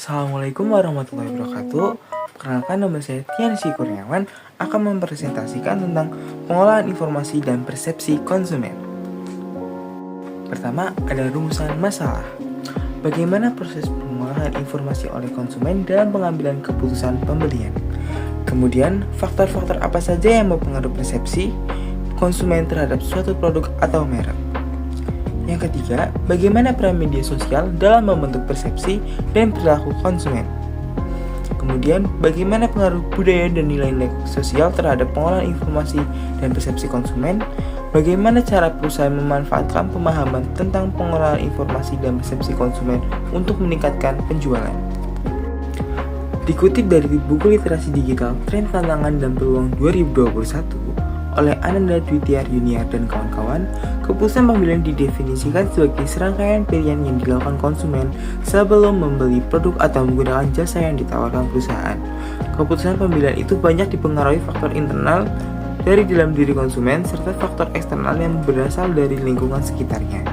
Assalamualaikum warahmatullahi wabarakatuh. Perkenalkan, nama saya Tian Kurniawan akan mempresentasikan tentang pengolahan informasi dan persepsi konsumen. Pertama, ada rumusan masalah. Bagaimana proses pengolahan informasi oleh konsumen dalam pengambilan keputusan pembelian? Kemudian, faktor-faktor apa saja yang mempengaruhi persepsi konsumen terhadap suatu produk atau merek? Yang ketiga, bagaimana peran media sosial dalam membentuk persepsi dan perilaku konsumen? Kemudian, bagaimana pengaruh budaya dan nilai-nilai sosial terhadap pengolahan informasi dan persepsi konsumen? Bagaimana cara perusahaan memanfaatkan pemahaman tentang pengolahan informasi dan persepsi konsumen untuk meningkatkan penjualan? Dikutip dari buku literasi digital Tren Tantangan dan Peluang 2021 oleh Ananda Dwitiar Yuniar dan kawan-kawan, keputusan pembelian didefinisikan sebagai serangkaian pilihan yang dilakukan konsumen sebelum membeli produk atau menggunakan jasa yang ditawarkan perusahaan. Keputusan pembelian itu banyak dipengaruhi faktor internal dari dalam diri konsumen serta faktor eksternal yang berasal dari lingkungan sekitarnya.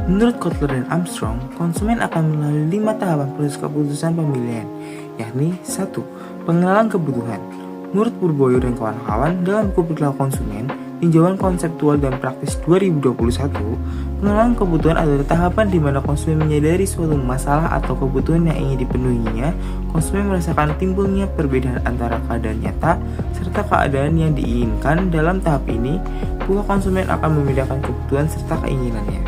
Menurut Kotler dan Armstrong, konsumen akan melalui 5 tahapan proses keputusan pembelian, yakni 1. Pengenalan kebutuhan. Menurut Purboyo dan kawan-kawan, dalam buku Perilaku Konsumen, Tinjauan Konseptual dan Praktis 2021, pengenalan kebutuhan adalah tahapan di mana konsumen menyadari suatu masalah atau kebutuhan yang ingin dipenuhinya. Konsumen merasakan timbulnya perbedaan antara keadaan nyata serta keadaan yang diinginkan. Dalam tahap ini, pula konsumen akan membedakan kebutuhan serta keinginannya.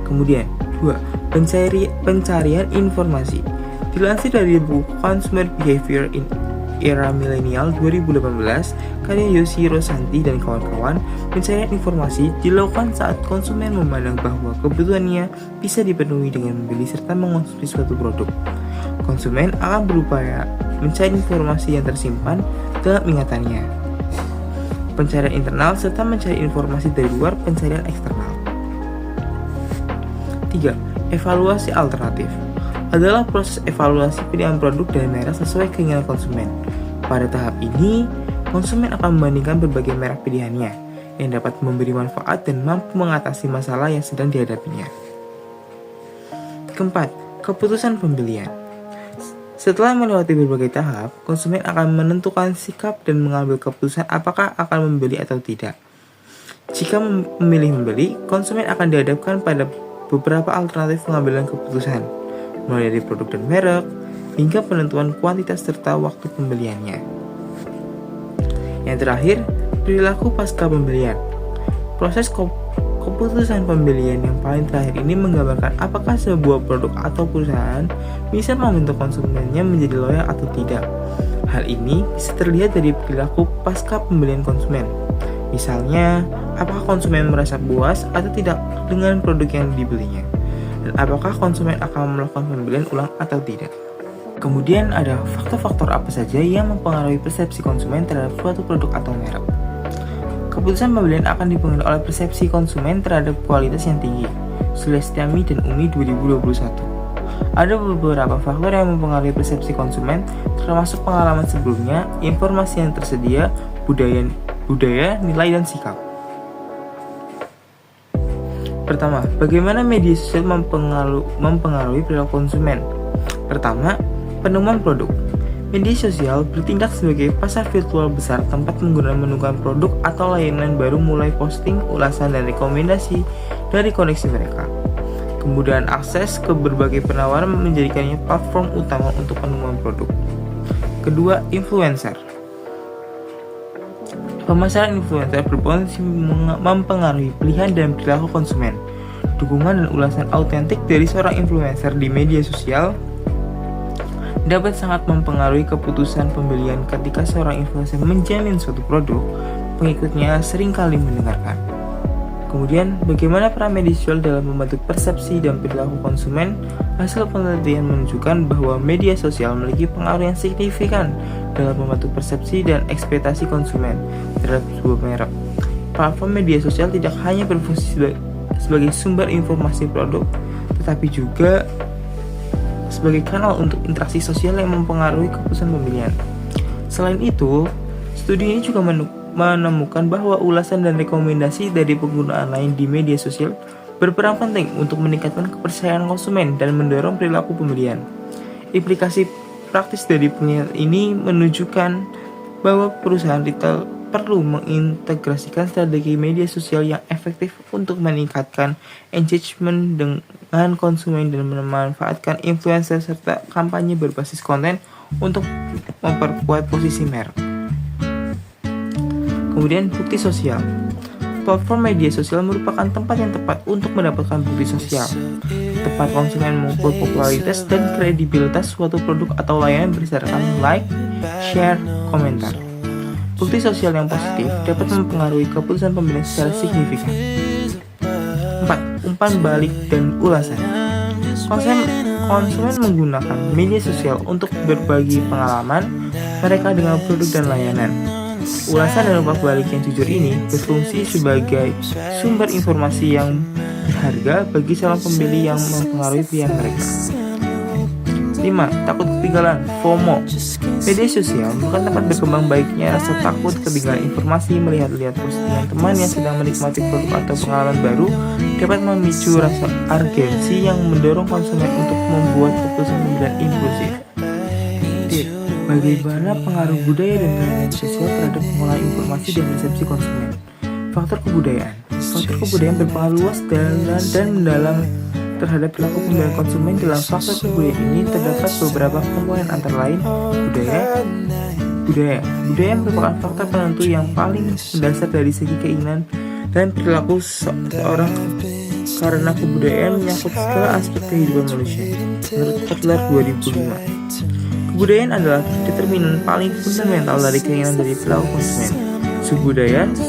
Kemudian, 2. Pencarian informasi. Dilansir dari buku Consumer Behavior in Era Milenial 2018, karya Yoshi Rosanti dan kawan-kawan, pencarian informasi dilakukan saat konsumen memandang bahwa kebutuhannya bisa dipenuhi dengan membeli serta mengonsumsi suatu produk. Konsumen akan berupaya mencari informasi yang tersimpan dalam ingatannya. Pencarian internal serta mencari informasi dari luar pencarian eksternal. 3. Evaluasi alternatif adalah proses evaluasi pilihan produk dan merek sesuai keinginan konsumen. Pada tahap ini, konsumen akan membandingkan berbagai merek pilihannya yang dapat memberi manfaat dan mampu mengatasi masalah yang sedang dihadapinya. Keempat, keputusan pembelian. Setelah melewati berbagai tahap, konsumen akan menentukan sikap dan mengambil keputusan apakah akan membeli atau tidak. Jika memilih membeli, konsumen akan dihadapkan pada beberapa alternatif pengambilan keputusan, mulai dari produk dan merek, hingga penentuan kuantitas serta waktu pembeliannya. Yang terakhir, perilaku pasca pembelian. Proses keputusan pembelian yang paling terakhir ini menggambarkan apakah sebuah produk atau perusahaan bisa membentuk konsumennya menjadi loyal atau tidak. Hal ini bisa terlihat dari perilaku pasca pembelian konsumen. Misalnya, apakah konsumen merasa puas atau tidak dengan produk yang dibelinya? Dan apakah konsumen akan melakukan pembelian ulang atau tidak. Kemudian ada faktor-faktor apa saja yang mempengaruhi persepsi konsumen terhadap suatu produk atau merek. Keputusan pembelian akan dipengaruhi oleh persepsi konsumen terhadap kualitas yang tinggi. Sulestiami dan Umi 2021. Ada beberapa faktor yang mempengaruhi persepsi konsumen, termasuk pengalaman sebelumnya, informasi yang tersedia, budaya, nilai, dan sikap. Pertama, bagaimana media sosial mempengaruhi perilaku konsumen? Pertama, penemuan produk. Media sosial bertindak sebagai pasar virtual besar tempat menemukan produk atau layanan baru mulai posting, ulasan, dan rekomendasi dari koneksi mereka. Kemudian akses ke berbagai penawaran menjadikannya platform utama untuk penemuan produk. Kedua, influencer. Pemasaran influencer berpotensi mempengaruhi pilihan dan perilaku konsumen. Dukungan dan ulasan autentik dari seorang influencer di media sosial dapat sangat mempengaruhi keputusan pembelian. Ketika seorang influencer menjamin suatu produk, pengikutnya seringkali mendengarkan. Kemudian, bagaimana peran media sosial dalam membentuk persepsi dan perilaku konsumen? Hasil penelitian menunjukkan bahwa media sosial memiliki pengaruh yang signifikan dalam membentuk persepsi dan ekspektasi konsumen terhadap sebuah merek. Platform media sosial tidak hanya berfungsi sebagai sumber informasi produk, tetapi juga sebagai kanal untuk interaksi sosial yang mempengaruhi keputusan pembelian. Selain itu, studi ini juga menemukan bahwa ulasan dan rekomendasi dari penggunaan lain di media sosial berperan penting untuk meningkatkan kepercayaan konsumen dan mendorong perilaku pembelian. Implikasi praktis dari penelitian ini menunjukkan bahwa perusahaan retail perlu mengintegrasikan strategi media sosial yang efektif untuk meningkatkan engagement dengan konsumen dan memanfaatkan influencer serta kampanye berbasis konten untuk memperkuat posisi merek. Kemudian bukti sosial. Platform media sosial merupakan tempat yang tepat untuk mendapatkan bukti sosial. Tempat konsumen mengukur popularitas dan kredibilitas suatu produk atau layanan berdasarkan like, share, komentar. Bukti sosial yang positif dapat mempengaruhi keputusan pembelian secara signifikan. 4. Umpan balik dan ulasan. Konsumen menggunakan media sosial untuk berbagi pengalaman mereka dengan produk dan layanan. Ulasan dan umpan balik yang jujur ini berfungsi sebagai sumber informasi yang berharga bagi calon pembeli yang mempengaruhi pilihan mereka. 5. Takut ketinggalan, FOMO. Media sosial bukan tempat berkembang baiknya rasa takut ketinggalan informasi. Melihat-lihat postingan teman yang sedang menikmati produk atau pengalaman baru dapat memicu rasa urgensi yang mendorong konsumen untuk membuat keputusan pembelian impulsif. Bagaimana pengaruh budaya dan media sosial terhadap pengolahan informasi dan persepsi konsumen? Faktor kebudayaan berpengaruh luas dan mendalam terhadap perilaku pembelian konsumen. Dalam faktor kebudayaan ini terdapat beberapa komponen antara lain budaya merupakan faktor penentu yang paling mendasar dari segi keinginan dan perilaku seseorang karena kebudayaan menyangkut segala aspek kehidupan manusia. Menurut Kotler 2005, kebudayaan adalah determinan paling fundamental dari keinginan dari perilaku konsumen. Suku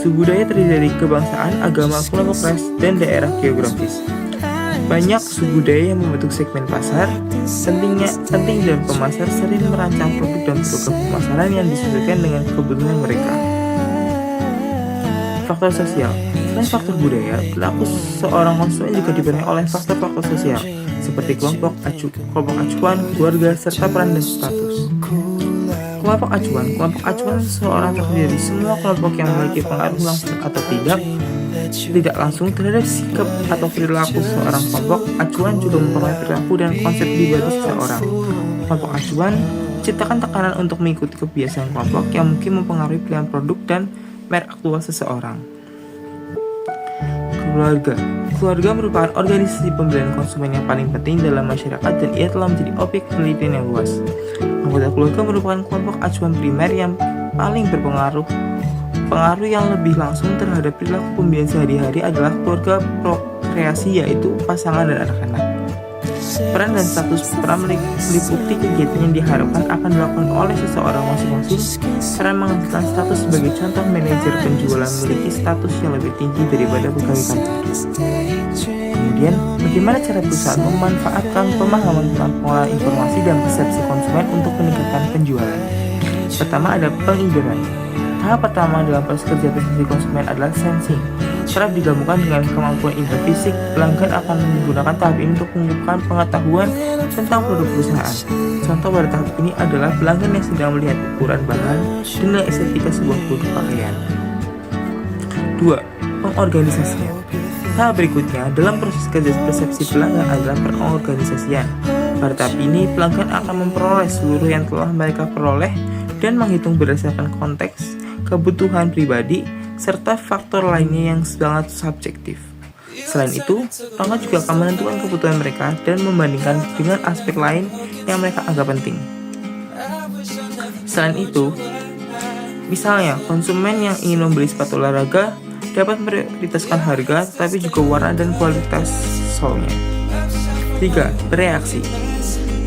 budaya terdiri dari kebangsaan, agama, kelompok ras, dan daerah geografis. Banyak subbudaya yang membentuk segmen pasar. Penting dan pemasar sering merancang produk dan program pemasaran yang disesuaikan dengan kebutuhan mereka. Faktor sosial. Selain faktor budaya, perilaku seorang konsumen juga dipengaruhi oleh faktor-faktor sosial seperti kelompok acuan, keluarga, serta peran dan status. Kelompok acuan seseorang terdiri dari semua kelompok yang memiliki pengaruh langsung atau tidak langsung terhadap sikap atau perilaku seorang. Kelompok acuan juga mempengaruhi perilaku dan konsep pribadi seseorang. Kelompok acuan menciptakan tekanan untuk mengikuti kebiasaan kelompok yang mungkin mempengaruhi pilihan produk dan merek aktual seseorang. Keluarga merupakan organisasi pembelian konsumen yang paling penting dalam masyarakat dan ia telah menjadi objek penelitian yang luas. Anggota keluarga merupakan kelompok acuan primer yang paling berpengaruh. Pengaruh yang lebih langsung terhadap perilaku pembelian sehari-hari adalah keluarga prokreasi, yaitu pasangan dan anak-anak. Peran dan status meliputi kegiatan yang diharapkan akan dilakukan oleh seseorang masing-masing. Peran menghasilkan status sebagai contoh manajer penjualan memiliki status yang lebih tinggi daripada pegawai kantor. Kemudian, bagaimana cara perusahaan memanfaatkan pemahaman tentang pengolahan informasi dan persepsi konsumen untuk meningkatkan penjualan? Pertama, ada penginderan. Tahap pertama dalam proses kerja persepsi konsumen adalah sensing. Kerap digabungkan dengan kemampuan indera fisik, pelanggan akan menggunakan tahap ini untuk mengumpulkan pengetahuan tentang produk perusahaan. Contoh pada tahap ini adalah pelanggan yang sedang melihat ukuran bahan dan nilai estetika sebuah produk pakaian. 2. Pengorganisasian. Tahap berikutnya dalam proses kerja persepsi pelanggan adalah pengorganisasian. Pada tahap ini, pelanggan akan memperoleh seluruh yang telah mereka peroleh dan menghitung berdasarkan konteks, kebutuhan pribadi, serta faktor lainnya yang sangat subjektif. Selain itu, pelanggan juga akan menentukan kebutuhan mereka dan membandingkan dengan aspek lain yang mereka anggap penting. Selain itu, misalnya konsumen yang ingin membeli sepatu olahraga dapat memprioritaskan harga, tapi juga warna dan kualitas solnya. 3. Bereaksi.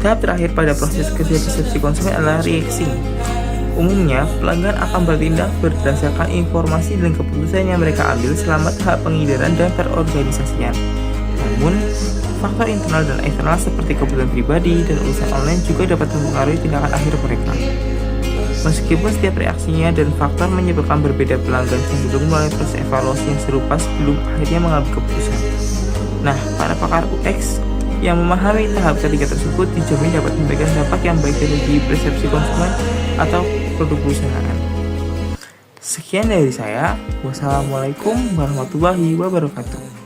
Tahap terakhir pada proses kerja persepsi konsumen adalah reaksi. Umumnya, pelanggan akan bertindak berdasarkan informasi dan keputusan yang mereka ambil selama tahap penginderan dan terorganisasian. Namun, faktor internal dan eksternal seperti kebutuhan pribadi dan urusan online juga dapat mempengaruhi tindakan akhir mereka. Meskipun setiap reaksinya dan faktor menyebabkan berbeda, pelanggan cenderung melalui proses evaluasi yang serupa sebelum akhirnya mengambil keputusan. Nah, para pakar UX yang memahami tahap ketiga tersebut dijamin dapat memberikan dampak yang baik dari segi persepsi konsumen atau produk perusahaan. Sekian dari saya. Wassalamualaikum warahmatullahi wabarakatuh.